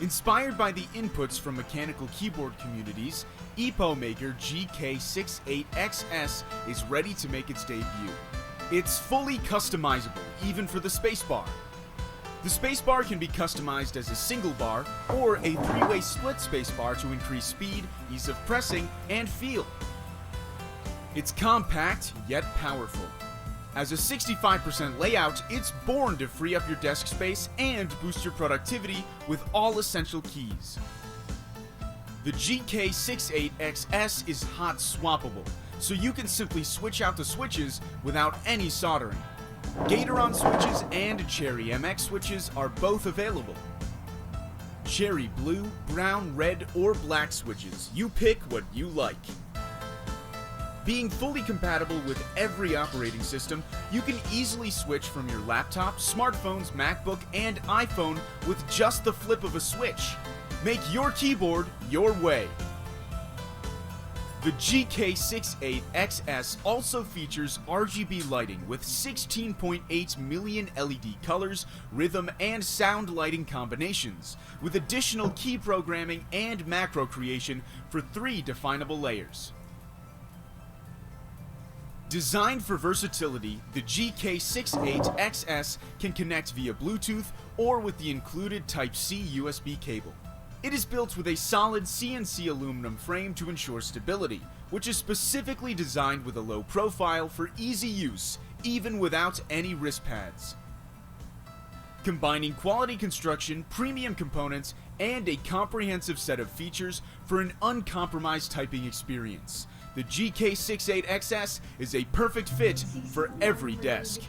Inspired by the inputs from mechanical keyboard communities, EPOMAKER GK68XS is ready to make its debut. It's fully customizable, even for the Spacebar. The Spacebar can be customized as a single bar or a three-way split spacebar to increase speed, ease of pressing, and feel. It's compact, yet powerful. As a 65% layout, it's born to free up your desk space and boost your productivity with all essential keys. The GK68XS is hot swappable, so you can simply switch out the switches without any soldering. Gatoron switches and Cherry MX switches are both available. Cherry blue, brown, red, or black switches, you pick what you like. Being fully compatible with every operating system, you can easily switch from your laptop, smartphones, MacBook, and iPhone with just the flip of a switch. Make your keyboard your way. The GK68XS also features RGB lighting with 16.8 million LED colors, rhythm, and sound lighting combinations, with additional key programming and macro creation for 3 definable layers. Designed for versatility, the GK68XS can connect via Bluetooth or with the included Type-C USB cable. It is built with a solid CNC aluminum frame to ensure stability, which is specifically designed with a low profile for easy use, even without any wrist pads. Combining quality construction, premium components, and a comprehensive set of features for an uncompromised typing experience, the GK68XS is a perfect fit for every desk.